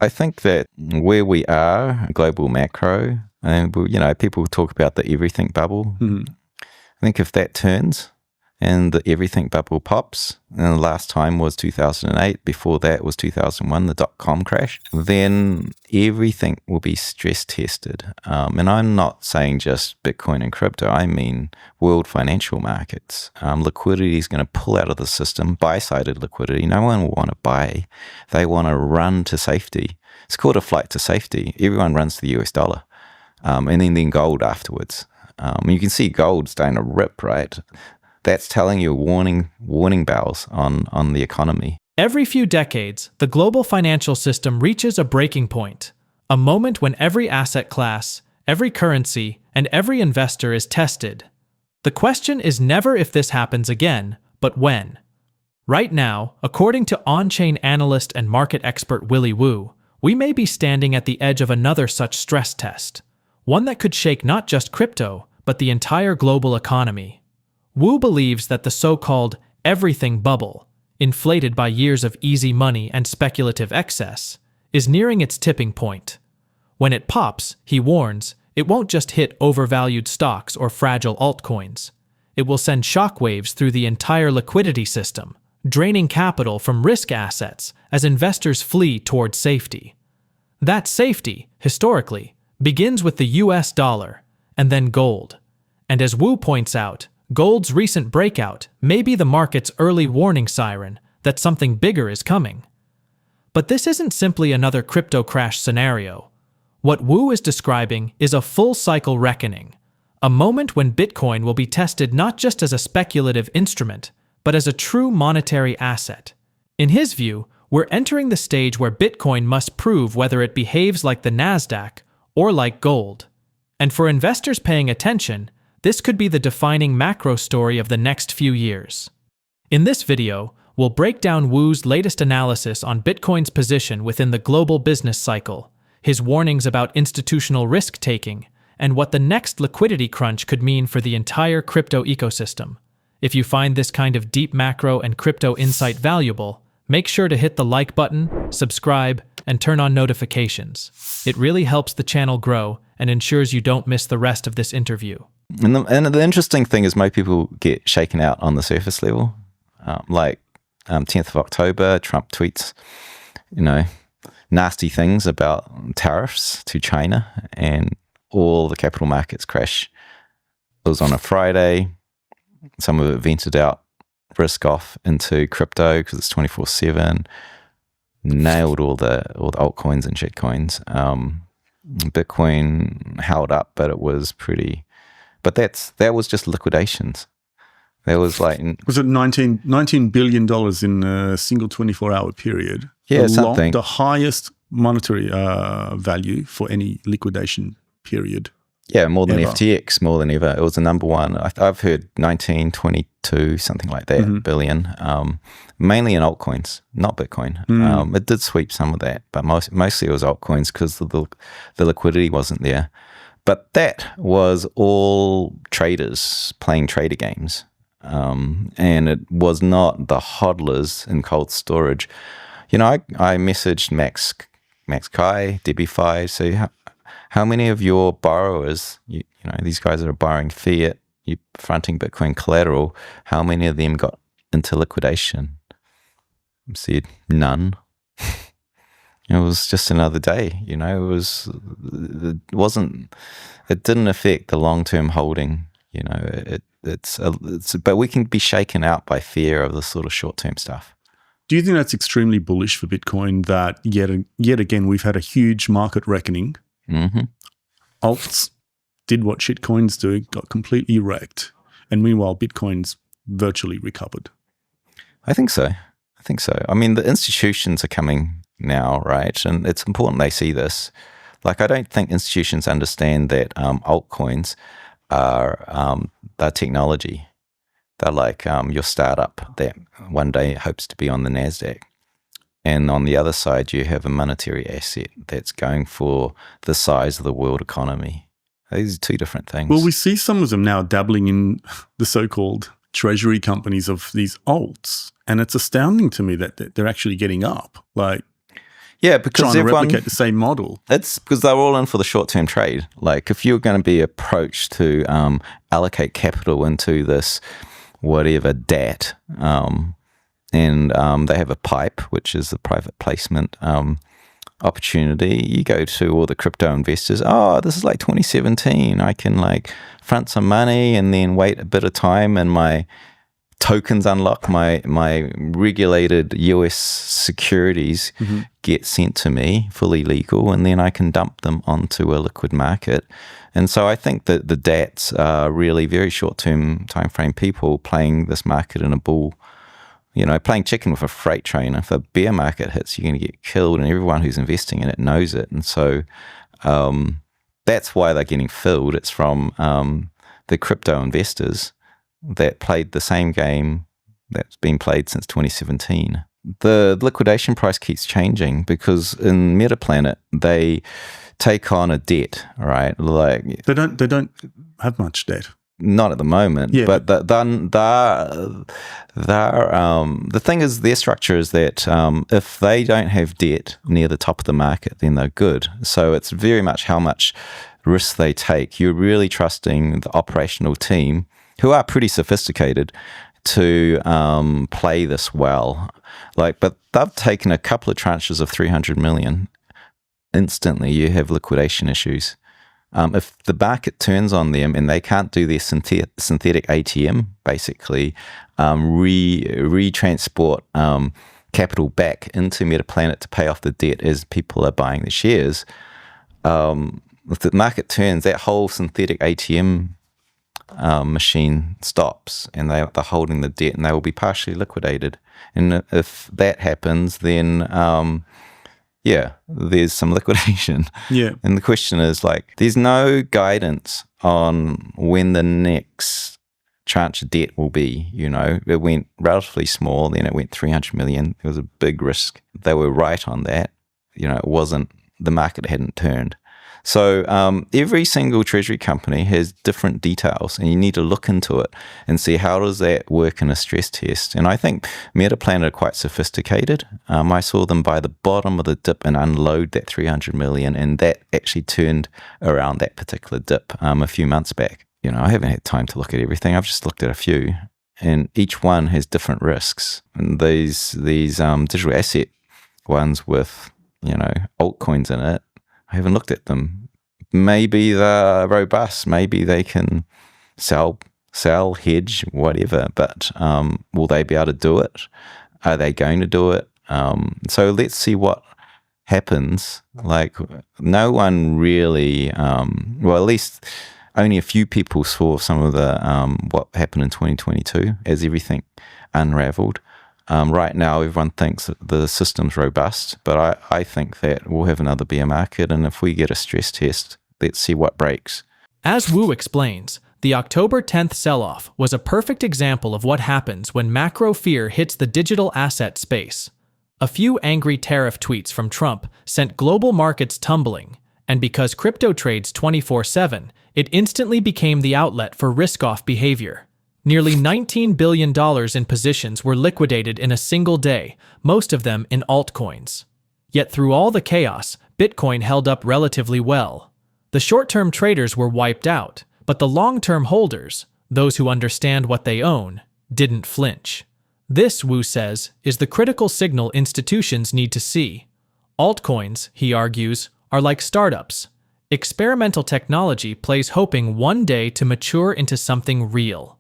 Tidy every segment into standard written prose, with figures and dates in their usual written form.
I think that where we are, global macro, and people talk about the everything bubble. I think if that turns and the everything bubble pops, and the last time was 2008, before that was 2001, the dot-com crash, then everything will be stress tested. And I'm not saying just Bitcoin and crypto, I mean world financial markets. Liquidity is going to pull out of the system, buy-sided liquidity. No one will want to buy. They want to run to safety. It's called a flight to safety. Everyone runs to the US dollar, and then gold afterwards. You can see gold starting to rip, right? That's telling you warning bells on the economy. Every few decades, the global financial system reaches a breaking point, a moment when every asset class, every currency, and every investor is tested. The question is never if this happens again, but when. Right now, according to on-chain analyst and market expert Willy, we may be standing at the edge of another such stress test, one that could shake not just crypto, but the entire global economy. Wu believes that the so-called everything bubble, inflated by years of easy money and speculative excess, is nearing its tipping point. When it pops, he warns, it won't just hit overvalued stocks or fragile altcoins. It will send shockwaves through the entire liquidity system, draining capital from risk assets as investors flee towards safety. That safety, historically, begins with the US dollar, and then gold. And as Wu points out, gold's recent breakout may be the market's early warning siren that something bigger is coming. But this isn't simply another crypto crash scenario. What Wu is describing is a full-cycle reckoning, a moment when Bitcoin will be tested not just as a speculative instrument, but as a true monetary asset. In his view, we're entering the stage where Bitcoin must prove whether it behaves like the Nasdaq or like gold. And for investors paying attention, this could be the defining macro story of the next few years. In this video, we'll break down Wu's latest analysis on Bitcoin's position within the global business cycle, his warnings about institutional risk-taking, and what the next liquidity crunch could mean for the entire crypto ecosystem. If you find this kind of deep macro and crypto insight valuable, make sure to hit the like button, subscribe, and turn on notifications. It really helps the channel grow and ensures you don't miss the rest of this interview. And the interesting thing is most people get shaken out on the surface level. 10th of October, Trump tweets, nasty things about tariffs to China, and all the capital markets crash. It was on a Friday. Some of it vented out, risk off into crypto because it's 24/7. Nailed all the altcoins and shitcoins. Bitcoin held up, but it was pretty. But that was just liquidations. That was was it $19 billion in a single 24-hour period? Yeah, something. The highest monetary value for any liquidation period. Yeah, more than ever. FTX, more than ever. It was the number one. I've heard 1922, something like that, billion. Mainly in altcoins, not Bitcoin. It did sweep some of that, but mostly it was altcoins because the liquidity wasn't there. But that was all traders playing trader games. And it was not the hodlers in cold storage. I messaged Max Kai, DebiFi, so how many of your borrowers, these guys that are borrowing fiat, you're fronting Bitcoin collateral, how many of them got into liquidation? I said, none. It was just another day, it didn't affect the long-term holding, but we can be shaken out by fear of the sort of short-term stuff. Do you think that's extremely bullish for Bitcoin that yet again we've had a huge market reckoning? Alts did what shitcoins do, got completely wrecked, and meanwhile Bitcoin's virtually recovered. I think so. I mean, the institutions are coming now, right? And it's important they see this. I don't think institutions understand that altcoins are technology. They're like your startup that one day hopes to be on the NASDAQ. And on the other side, you have a monetary asset that's going for the size of the world economy. These are two different things. Well, we see some of them now dabbling in the so-called treasury companies of these alts. And it's astounding to me that they're actually getting up. Yeah, because trying to replicate the same model. It's because they're all in for the short-term trade. Like if you're going to be approached to allocate capital into this whatever DAT, and they have a PIPE, which is the private placement opportunity. You go to all the crypto investors. Oh, this is like 2017. I can like front some money and then wait a bit of time, and my tokens unlock, my regulated US securities get sent to me, fully legal, and then I can dump them onto a liquid market. And so I think that the DATs are really very short-term time frame people playing this market in a bull, playing chicken with a freight train. If a bear market hits, you're going to get killed, and everyone who's investing in it knows it. And so that's why they're getting filled. It's from the crypto investors that played the same game that's been played since 2017. The liquidation price keeps changing because in Metaplanet, they take on a debt, right? Like they don't have much debt. Not at the moment, yeah, but the thing is, their structure is that if they don't have debt near the top of the market, then they're good. So it's very much how much risk they take. You're really trusting the operational team, who are pretty sophisticated, to play this well. But they've taken a couple of tranches of 300 million. Instantly, you have liquidation issues. If the market turns on them and they can't do their synthetic ATM, basically re-transport capital back into Metaplanet to pay off the debt as people are buying the shares, if the market turns, that whole synthetic ATM machine stops, and they're holding the debt, and they will be partially liquidated. And if that happens, then there's some liquidation. Yeah. And the question is, there's no guidance on when the next tranche of debt will be. It went relatively small, then it went 300 million. It was a big risk. They were right on that. It wasn't, the market hadn't turned. So every single treasury company has different details, and you need to look into it and see how does that work in a stress test. And I think Metaplanet are quite sophisticated. I saw them by the bottom of the dip and unload that 300 million, and that actually turned around that particular dip a few months back. I haven't had time to look at everything. I've just looked at a few, and each one has different risks. And these digital asset ones with altcoins in it, I haven't looked at them. Maybe they're robust. Maybe they can sell, hedge, whatever. But will they be able to do it? Are they going to do it? So let's see what happens. No one really, well, at least only a few people saw some of the what happened in 2022 as everything unraveled. Right now, everyone thinks that the system's robust, but I think that we'll have another bear market, and if we get a stress test, let's see what breaks. As Wu explains, the October 10th sell-off was a perfect example of what happens when macro fear hits the digital asset space. A few angry tariff tweets from Trump sent global markets tumbling, and because crypto trades 24/7, it instantly became the outlet for risk-off behavior. Nearly $19 billion in positions were liquidated in a single day, most of them in altcoins. Yet through all the chaos, Bitcoin held up relatively well. The short-term traders were wiped out, but the long-term holders, those who understand what they own, didn't flinch. This, Wu says, is the critical signal institutions need to see. Altcoins, he argues, are like startups. Experimental technology plays hoping one day to mature into something real.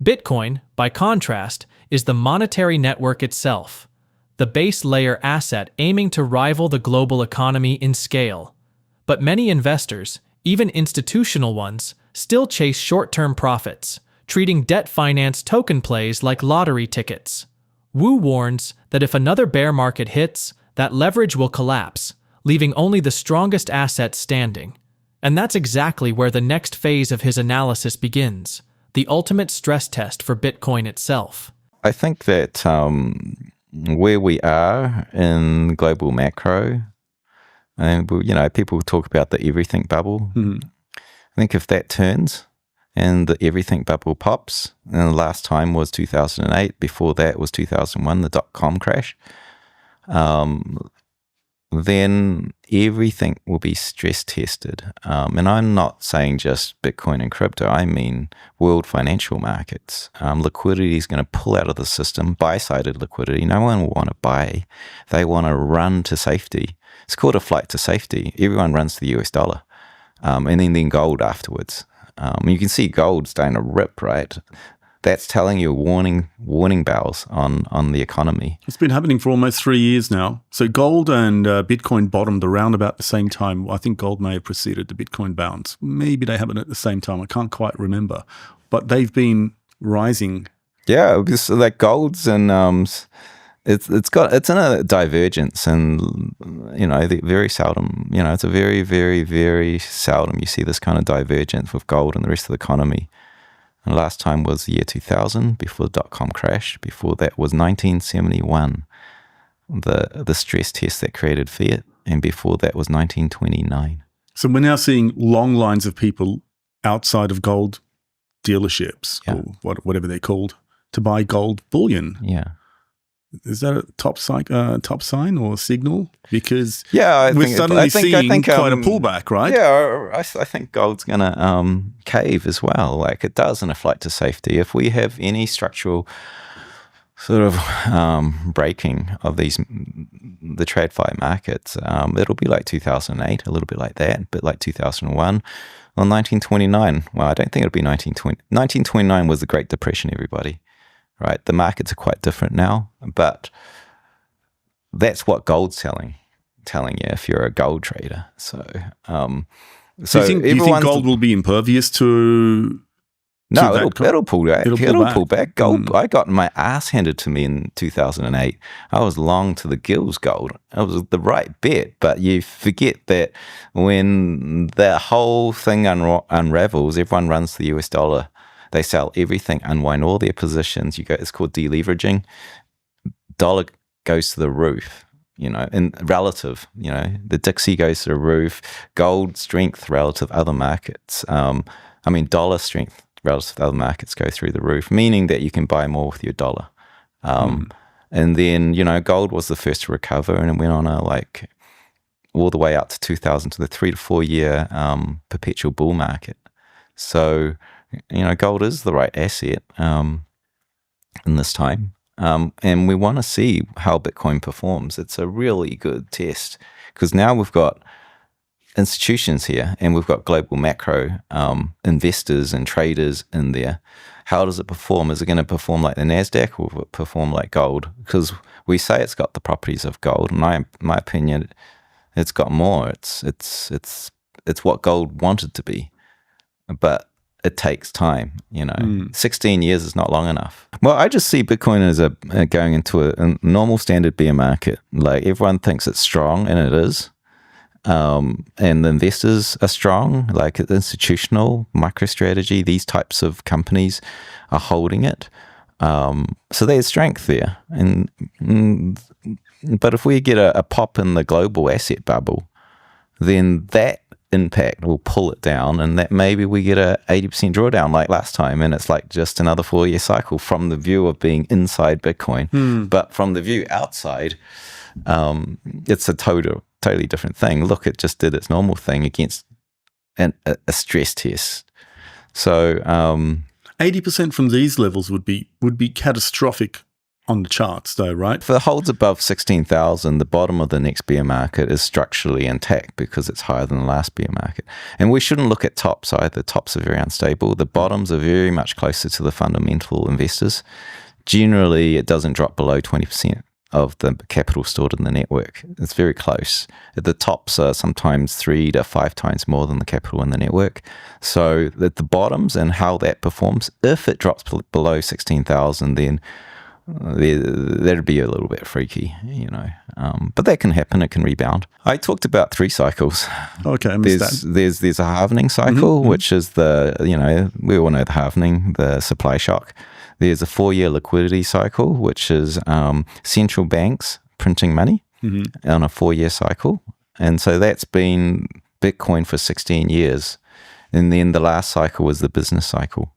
Bitcoin, by contrast, is the monetary network itself, the base layer asset aiming to rival the global economy in scale. But many investors, even institutional ones, still chase short-term profits, treating debt-financed token plays like lottery tickets. Wu warns that if another bear market hits, that leverage will collapse, leaving only the strongest assets standing. And that's exactly where the next phase of his analysis begins. The ultimate stress test for Bitcoin itself. I think that where we are in global macro, and people talk about the everything bubble. I think if that turns and the everything bubble pops, and the last time was 2008, before that was 2001, the dot-com crash, then everything will be stress tested. And I'm not saying just Bitcoin and crypto. I mean world financial markets. Liquidity is going to pull out of the system, buy-sided liquidity. No one will want to buy. They want to run to safety. It's called a flight to safety. Everyone runs to the US dollar. And then gold afterwards. You can see gold starting to rip, right? That's telling you warning bells on the economy. It's been happening for almost 3 years now. So gold and Bitcoin bottomed around about the same time. I think gold may have preceded the Bitcoin bounce. Maybe they happened at the same time. I can't quite remember. But they've been rising. Yeah, because like gold's and it's in a divergence, and very seldom. It's a very, very, very seldom you see this kind of divergence with gold and the rest of the economy. And last time was the year 2000, before the dot-com crash. Before that was 1971, the stress test that created fiat. And before that was 1929. So we're now seeing long lines of people outside of gold dealerships, or whatever they're called, to buy gold bullion. Yeah. Is that a top sign or signal? Because we're suddenly seeing quite a pullback, right? Yeah, I think gold's going to cave as well, like it does in a flight to safety. If we have any structural sort of breaking of the TradFi markets, it'll be like 2008, a little bit like that, a bit like 2001. Well, 1929, well, I don't think it'll be 1920. 1929 was the Great Depression, everybody. Right, the markets are quite different now, but that's what gold's telling you if you're a gold trader. So, do you think gold will be impervious to? No, it'll pull back. It'll pull back. Gold. I got my ass handed to me in 2008. I was long to the gills gold. It was the right bet, but you forget that when the whole thing unravels, everyone runs to the US dollar. They sell everything, unwind all their positions. It's called deleveraging. Dollar goes to the roof, in relative, the Dixie goes to the roof. Gold strength relative other markets. Dollar strength relative to other markets go through the roof, meaning that you can buy more with your dollar. And then, gold was the first to recover, and it went on all the way out to 2000 to the 3 to 4 year perpetual bull market. So, gold is the right asset in this time. And we want to see how Bitcoin performs. It's a really good test because now we've got institutions here and we've got global macro investors and traders in there. How does it perform? Is it going to perform like the NASDAQ or will it perform like gold? Because we say it's got the properties of gold. In my opinion, it's got more. It's what gold wanted to be. But it takes time, 16 years is not long enough. Well, I just see Bitcoin as going into a normal standard bear market. Like everyone thinks it's strong, and it is. And the investors are strong, like institutional, MicroStrategy, these types of companies are holding it. So there's strength there. But if we get a pop in the global asset bubble, then that impact will pull it down, and that maybe we get a 80% drawdown like last time, and it's like just another 4-year cycle from the view of being inside Bitcoin. But from the view outside, it's a totally different thing. Look, it just did its normal thing against a stress test. So 80% from these levels would be catastrophic on the charts, though, right? For the holds above 16,000, the bottom of the next bear market is structurally intact because it's higher than the last bear market. And we shouldn't look at tops either. Tops are very unstable. The bottoms are very much closer to the fundamental investors. Generally, it doesn't drop below 20% of the capital stored in the network. It's very close. The tops are sometimes 3 to 5 times more than the capital in the network. So the bottoms and how that performs, if it drops below 16,000, then that'd be a little bit freaky, but that can happen. It can rebound. I talked about 3 cycles. Okay, I missed that. There's a halvening cycle, which is we all know the halvening, the supply shock. There's a 4-year liquidity cycle, which is central banks printing money on a 4-year cycle. And so that's been Bitcoin for 16 years. And then the last cycle was the business cycle.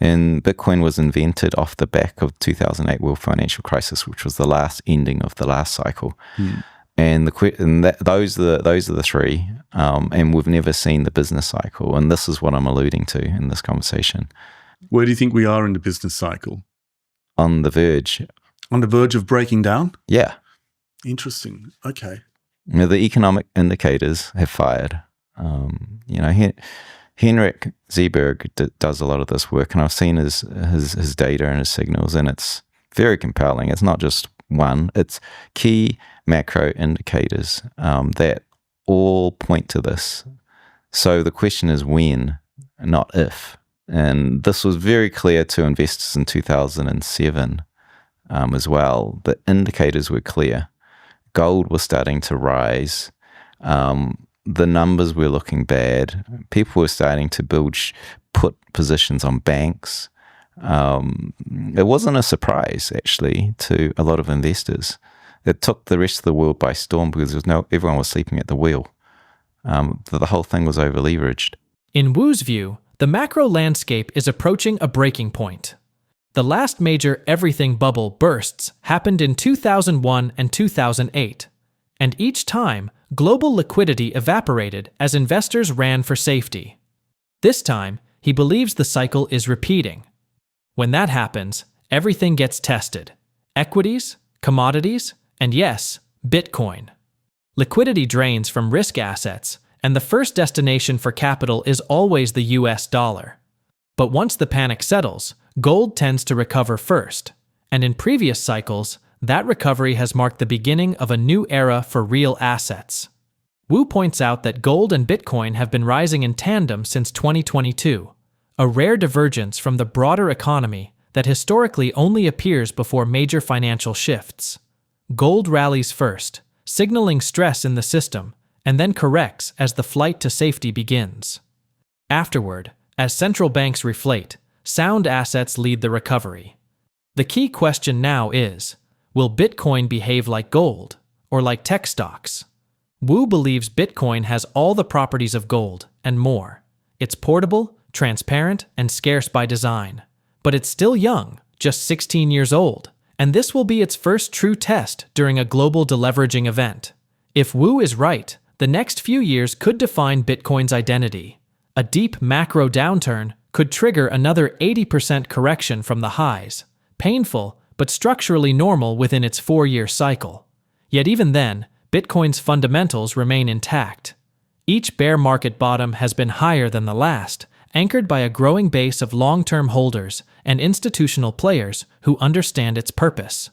And Bitcoin was invented off the back of 2008 world financial crisis, which was the last ending of the last cycle. And those are the three. And we've never seen the business cycle. And this is what I'm alluding to in this conversation. Where do you think we are in the business cycle? On the verge. On the verge of breaking down? Yeah. Interesting. Okay. The economic indicators have fired. Henrik Zeberg does a lot of this work, and I've seen his data and his signals, and it's very compelling. It's not just one; it's key macro indicators that all point to this. So the question is when, not if. And this was very clear to investors in 2007 as well. The indicators were clear. Gold was starting to rise. The numbers were looking bad. People were starting to put positions on banks. It wasn't a surprise, actually, to a lot of investors. It took the rest of the world by storm because everyone was sleeping at the wheel. The whole thing was over-leveraged. In Wu's view, the macro landscape is approaching a breaking point. The last major everything bubble bursts happened in 2001 and 2008, and each time, global liquidity evaporated as investors ran for safety. This time, he believes the cycle is repeating. When that happens, everything gets tested: equities, commodities, and yes, Bitcoin. Liquidity drains from risk assets, and the first destination for capital is always the US dollar. But once the panic settles, gold tends to recover first, and in previous cycles, that recovery has marked the beginning of a new era for real assets. Wu points out that gold and Bitcoin have been rising in tandem since 2022, a rare divergence from the broader economy that historically only appears before major financial shifts. Gold rallies first, signaling stress in the system, and then corrects as the flight to safety begins. Afterward, as central banks reflate, sound assets lead the recovery. The key question now is, will Bitcoin behave like gold, or like tech stocks? Wu believes Bitcoin has all the properties of gold, and more. It's portable, transparent, and scarce by design. But it's still young, just 16 years old, and this will be its first true test during a global deleveraging event. If Wu is right, the next few years could define Bitcoin's identity. A deep macro downturn could trigger another 80% correction from the highs, painful but structurally normal within its 4-year cycle. Yet even then, Bitcoin's fundamentals remain intact. Each bear market bottom has been higher than the last, anchored by a growing base of long-term holders and institutional players who understand its purpose.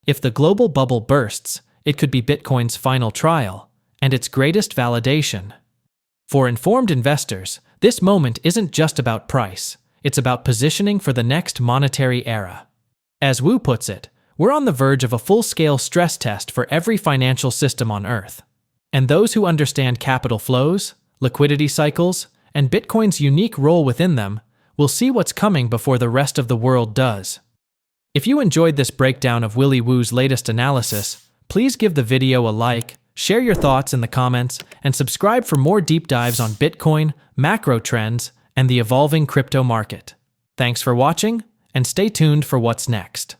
If the global bubble bursts, it could be Bitcoin's final trial, and its greatest validation. For informed investors, this moment isn't just about price, it's about positioning for the next monetary era. As Wu puts it, we're on the verge of a full-scale stress test for every financial system on Earth. And those who understand capital flows, liquidity cycles, and Bitcoin's unique role within them will see what's coming before the rest of the world does. If you enjoyed this breakdown of Willy Wu's latest analysis, please give the video a like, share your thoughts in the comments, and subscribe for more deep dives on Bitcoin, macro trends, and the evolving crypto market. Thanks for watching, and stay tuned for what's next.